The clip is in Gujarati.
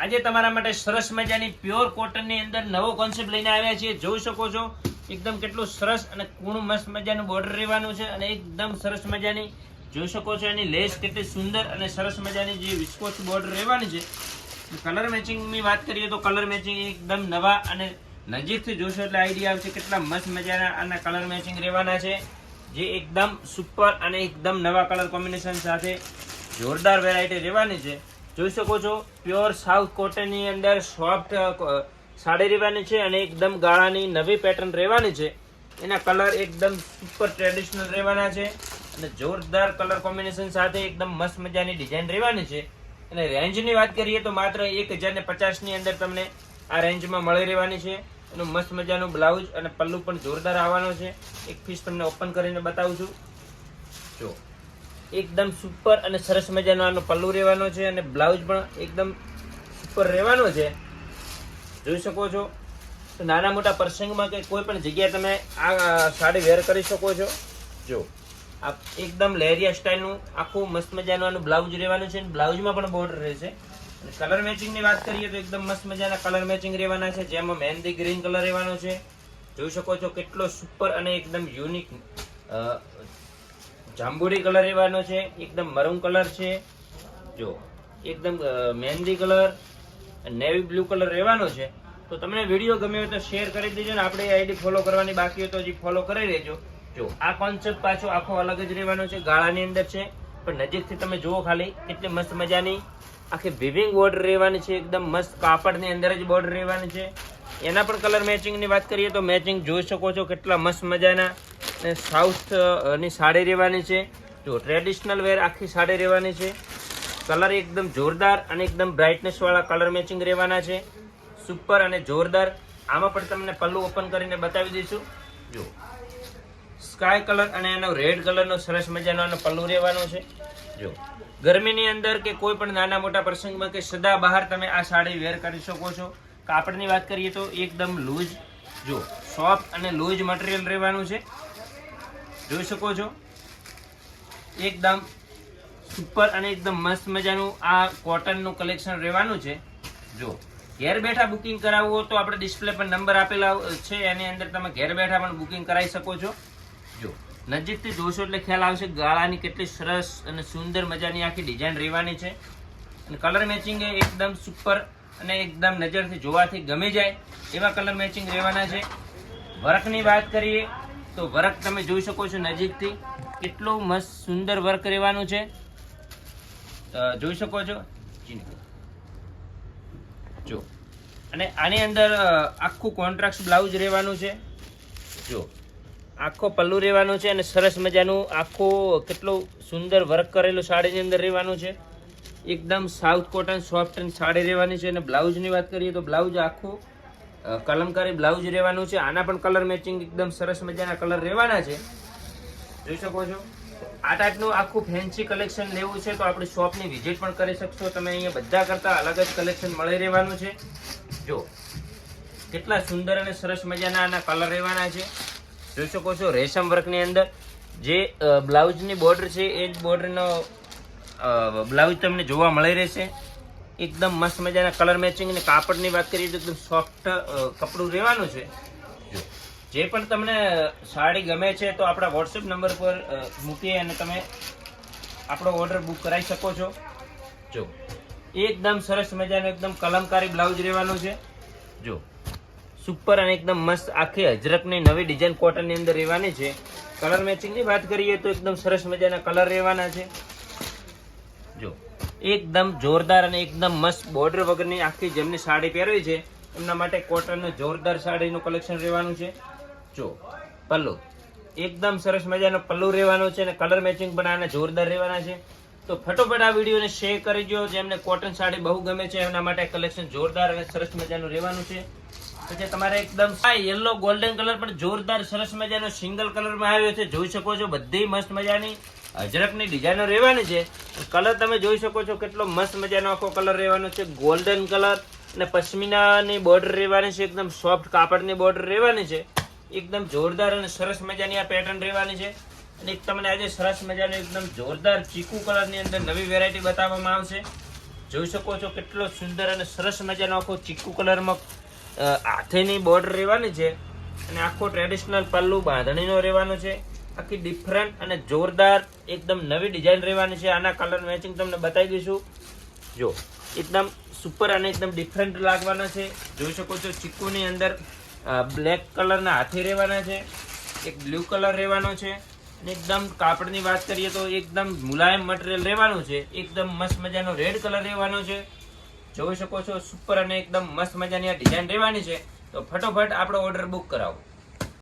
આજે તમારા માટે સરસ મજાની પ્યોર કોટનની અંદર નવો કોન્સેપ્ટ લઈને આવ્યા છીએ. જોઈ શકો છો એકદમ કેટલું સરસ અને કૂણું મસ્ત મજાનું બોર્ડર રહેવાનું છે અને એકદમ સરસ મજાની જોઈ શકો છો એની લેસ કેટલી સુંદર અને સરસ મજાની જે વિસ્કોસ બોર્ડર રહેવાની છે. કલર મેચિંગની વાત કરીએ તો કલર મેચિંગ એકદમ નવા અને નજીકથી જોશો એટલે આઈડિયા આવશે કેટલા મસ્ત મજાના આના કલર મેચિંગ રહેવાના છે, જે એકદમ સુપર અને એકદમ નવા કલર કોમ્બિનેશન સાથે જોરદાર વેરાયટી રહેવાની છે. જોઈ શકો છો પ્યોર સાઉથ કોટનની અંદર સોફ્ટ સાડી રહેવાની છે અને એકદમ ગાળાની નવી પેટર્ન રહેવાની છે. એના કલર એકદમ સુપર ટ્રેડિશનલ રહેવાના છે અને જોરદાર કલર કોમ્બિનેશન સાથે એકદમ મસ્ત મજાની ડિઝાઇન રહેવાની છે. અને રેન્જની વાત કરીએ તો માત્ર 1050 ની અંદર તમને આ રેન્જમાં મળી રહેવાની છે. એનું મસ્ત મજાનું બ્લાઉઝ અને પલ્લુ પણ જોરદાર આવવાનો છે. એક પીસ તમને ઓપન કરીને બતાવું છું. જો એકદમ સુપર અને સરસ મજાનો આનો પલ્લુ રહેવાનો છે અને બ્લાઉઝ પણ એકદમ સુપર રહેવાનો છે. જોઈ શકો છો તો નાના મોટા પ્રસંગમાં કે કોઈ પણ જગ્યાએ તમે આ સાડી વેર કરી શકો છો. જો આ એકદમ લેરિયા સ્ટાઇલનું આખું મસ્ત મજાનું આનું બ્લાઉઝ રહેવાનું છે. બ્લાઉઝમાં પણ બોર્ડર રહેશે. અને કલર મેચિંગની વાત કરીએ તો એકદમ મસ્ત મજાના કલર મેચિંગ રહેવાના છે, જેમાં મહેંદી ગ્રીન કલર રહેવાનો છે. જોઈ શકો છો કેટલો સુપર અને એકદમ યુનિક જાંબુડી કલર રહેવાનો છે, એકદમ મરૂન કલર છે. જો એકદમ મહેંદી કલર નેવી બ્લુ કલર રહેવાનો છે. તો તમને વિડીયો ગમ્યો હોય તો શેર કરી દેજો ને આપણે આઈડી ફોલો કરવાની બાકી હોય તો હજી ફોલો કરી લેજો. જો આ કોન્સેપ્ટ પાછો આખો અલગ જ રહેવાનો છે, ગાળાની અંદર છે, પણ નજીકથી તમે જુઓ ખાલી કેટલી મસ્ત મજાની આખી વિવિંગ બોર્ડર રહેવાની છે. એકદમ મસ્ત કાપડની અંદર જ બોર્ડર રહેવાની છે. એના પણ કલર મેચિંગની વાત કરીએ તો મેચિંગ જોઈ શકો છો કેટલા મસ્ત મજાના અને સાઉથ ની સાડી રહેવાની છે. જો ટ્રેડિશનલ વેર આખી સાડી રહેવાની છે. કલર એકદમ જોરદાર અને એકદમ બ્રાઇટનેસ વાળા કલર મેચિંગ રહેવાના છે, સુપર અને જોરદાર. આમાં પણ તમને પલ્લુ ઓપન કરીને બતાવી દઈશું. જો સ્કાય કલર અને એનો રેડ કલરનો સરસ મજાનો આનો પલ્લુ રહેવાનો છે. જો ગરમીની અંદર કે કોઈ પણ નાના મોટા પ્રસંગમાં કે સદા બહાર તમે આ સાડી વેર કરી શકો છો. કાપડની વાત કરીએ તો એકદમ લૂઝ, જો સોફ્ટ અને લૂઝ મટીરિયલ રહેવાનું છે. જોઈ શકો છો એકદમ સુપર અને એકદમ મસ્ત મજાનું આ કોટનનું કલેક્શન રહેવાનું છે. જો ઘેર બેઠા બુકિંગ કરાવવું હોય તો આપણે ડિસ્પ્લે પર નંબર આપેલા છે, એની અંદર તમે ઘેર બેઠા પણ બુકિંગ કરાવી શકો છો. જો નજીકથી જોશો એટલે ખ્યાલ આવશે ગાળાની કેટલી સરસ અને સુંદર મજાની આખી ડિઝાઇન રહેવાની છે. અને કલર મેચિંગ એકદમ સુપર અને એકદમ નજરથી જોવાથી ગમી જાય એવા કલર મેચિંગ રહેવાના છે. વર્કની વાત કરીએ તો વર્ક તમે જોઈ શકો છો નજીકથી કેટલું મસ્ત સુંદર વર્ક રહેવાનું છે. જોઈ શકો છો. જો અને આની અંદર આખું કોન્ટ્રાસ્ટ બ્લાઉઝ રહેવાનું છે. જો આખો પલ્લુ રહેવાનું છે અને સરસ મજાનું આખું કેટલું સુંદર વર્ક કરેલું સાડીની અંદર રહેવાનું છે. એકદમ સાઉથ કોટન સોફ્ટ સાડી રહેવાની છે. અને બ્લાઉઝની વાત કરીએ તો બ્લાઉઝ આખું કલમકારી બ્લાઉઝ રહેવાનું છે. આના પણ કલર મેચિંગ એકદમ સરસ મજાના કલર રહેવાના છે. જોઈ શકો છો આ ટાઈપનું આખું ફેન્સી કલેક્શન લેવું છે તો આપણી શોપની વિઝિટ પણ કરી શકશો તમે. અહીંયા બધા કરતા અલગ જ કલેક્શન મળી રહેવાનું છે. જો કેટલા સુંદર અને સરસ મજાના આના કલર રહેવાના છે. જોઈ શકો છો રેશમ વર્કની અંદર જે બ્લાઉઝની બોર્ડર છે એ જ બોર્ડરનો બ્લાઉઝ તમને જોવા મળી રહેશે. એકદમ મસ્ત મજાના કલર મેચિંગ અને કાપડની વાત કરીએ તો એકદમ સોફ્ટ કપડું રહેવાનું છે. જે પણ તમને સાડી ગમે છે તો આપણા વોટ્સએપ નંબર પર મૂકીએ અને તમે આપણો ઓર્ડર બુક કરાવી શકો છો. જો એકદમ સરસ મજાનો એકદમ કલમકારી બ્લાઉઝ રહેવાનું છે. જો સુપર અને એકદમ મસ્ત આખી અજરકની નવી ડિઝાઇન કોટનની અંદર રહેવાની છે. કલર મેચિંગની વાત કરીએ તો એકદમ સરસ મજાના કલર રહેવાના છે. જો એકદમ જોરદાર અને એકદમ મસ્ત બોર્ડર વગરની આખી જેમની સાડી પહેરવી છે એમના માટે કોટનનું જોરદાર સાડીનું કલેક્શન રહેવાનું છે. જો પલ્લુ એકદમ સરસ મજાનો પલ્લુ રહેવાનો છે અને કલર મેચિંગ પણ આના જોરદાર રહેવાના છે. તો ફટોફટ આ વિડીયોને શેર કરી દો. જેમને કોટન સાડી બહુ ગમે છે એમના માટે કલેક્શન જોરદાર અને સરસ મજાનું રહેવાનું છે. પછી તમારે એકદમ યલો ગોલ્ડન કલર પણ જોરદાર સરસ મજાનો સિંગલ કલરમાં આવ્યો છે. જોઈ શકો છો બધી મસ્ત મજાની અજરકની ડિઝાઇનો રહેવાની છે. કલર તમે જોઈ શકો છો કેટલો મસ્ત મજાનો આખો કલર રહેવાનો છે. ગોલ્ડન કલર અને પશ્મિનાની બોર્ડર રહેવાની છે. એકદમ સોફ્ટ કાપડની બોર્ડર રહેવાની છે. એકદમ જોરદાર અને સરસ મજાની આ પેટર્ન રહેવાની છે. અને એક તમને આજે સરસ મજાનું એકદમ જોરદાર ચીકુ કલરની અંદર નવી વેરાયટી બતાવવામાં આવશે. જોઈ શકો છો કેટલો સુંદર અને સરસ મજાનો આખો ચીકુ કલરમાં હાથેની બોર્ડર રહેવાની છે અને આખો ટ્રેડિશનલ પલ્લુ બાંધણીનો રહેવાનો છે. આખી ડિફરન્ટ અને જોરદાર એકદમ નવી ડિઝાઇન રહેવાની છે. આના કલર મેચિંગ તમને બતાવી દઈશું. જો એકદમ સુપર અને એકદમ ડિફરન્ટ લાગવાના છે. જોઈ શકો છો ચીકુની અંદર બ્લેક કલરના હાથી રહેવાના છે, એક બ્લુ કલર રહેવાનો છે અને એકદમ કાપડની વાત કરીએ તો એકદમ મુલાયમ મટીરિયલ રહેવાનું છે. એકદમ મસ્ત મજાનો રેડ કલર રહેવાનો છે. જોઈ શકો છો સુપર અને એકદમ મસ્ત મજાની આ ડિઝાઇન રહેવાની છે. તો ફટોફટ આપણો ઓર્ડર બુક કરાવો.